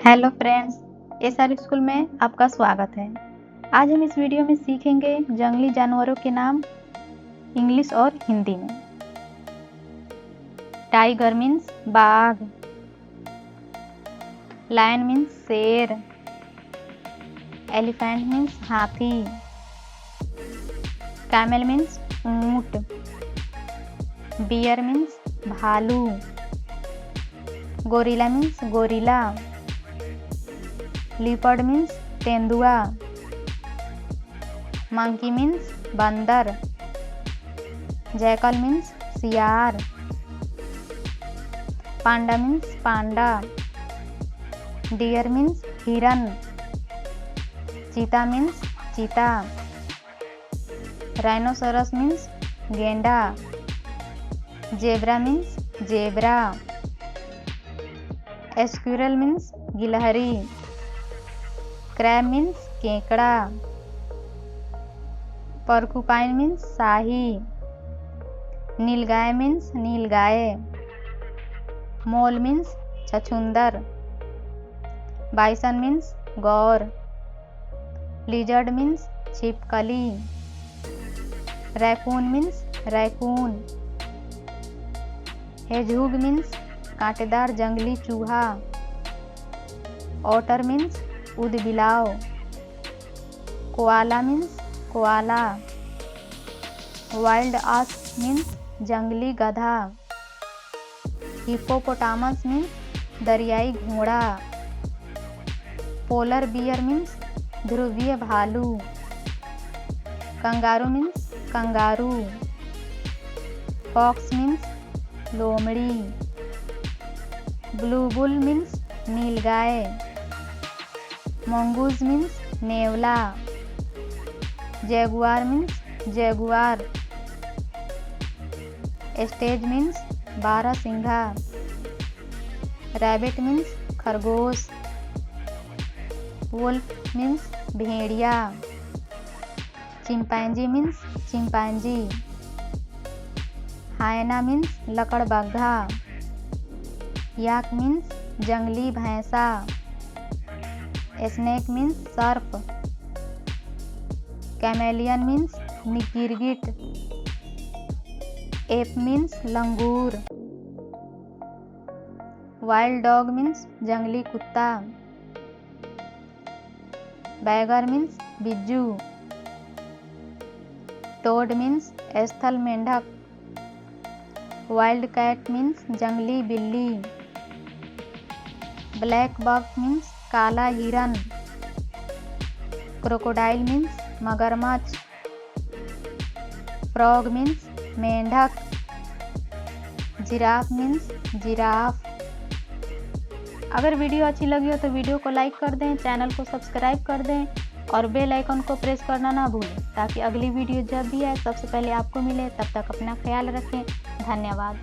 Hello friends, SR school में आपका स्वागत है। आज हम इस वीडियो में सीखेंगे जंगली जानवरों के नाम इंग्लिश और हिंदी में। टाइगर मीन्स बाघ, लायन मीन्स शेर, एलिफेंट मीन्स हाथी, कैमल मीन्स ऊंट, बियर मीन्स भालू, gorilla means gorilla, leopard means तेंदुआ, मंकी मीन्स बंदर, जैकल मीन्स सियार, पांडा मीन्स पांडा, डियर मीन्स हिरन, चीता मीन्स चीता, राइनोसोरस मीन्स गेंडा, zebra means zebra, squirrel means गिलहरी, क्रैब मीन्स केकड़ा, पर्कुपाइन मीन्स शाही, नीलगाय मीन्स नीलगाय, मोल मीन्स छछूंदर, बाइसन मीन्स गौर, लिजर्ड मीन्स छिपकली, रैकून मीन्स रैकून, हेजहूग मीन्स कांटेदार जंगली चूहा, ऑटर मीन्स ऊदबिलाव, koala means koala, wild ass means जंगली गधा, हिप्पोपोटामस मीन्स दरियाई घोड़ा, पोलर बियर मीन्स ध्रुवीय भालू, kangaroo means kangaroo, fox means लोमड़ी, ब्लू बुल मीन्स नीलगाय, मंगूज मीन्स नेवला, jaguar means jaguar, stag means बारहसिंघा, रैबिट मीन्स खरगोश, वुल्फ मीन्स भेड़िया, chimpanzee means chimpanzee, hyena means लकड़बग्घा, याक मीन्स जंगली भैंसा, स्नेक मीन्स सर्प, कैमेलियन मीन्स गिरगिट, एप मीन्स लंगूर, वाइल्ड डॉग मीन्स जंगली कुत्ता, बैगर मीन्स बिज्जू, टोड मीन्स स्थल मेंढक, वाइल्ड कैट मीन्स जंगली बिल्ली, ब्लैक बक मीन्स काला हिरन, क्रोकोडाइल मीन्स मगरमच्छ, फ्रॉग मीन्स मेंढक, जिराफ मीन्स जिराफ। अगर वीडियो अच्छी लगी हो तो वीडियो को लाइक कर दें, चैनल को सब्सक्राइब कर दें और बेल आइकन को प्रेस करना ना भूलें ताकि अगली वीडियो जब भी आए सबसे पहले आपको मिले। तब तक अपना ख्याल रखें। धन्यवाद।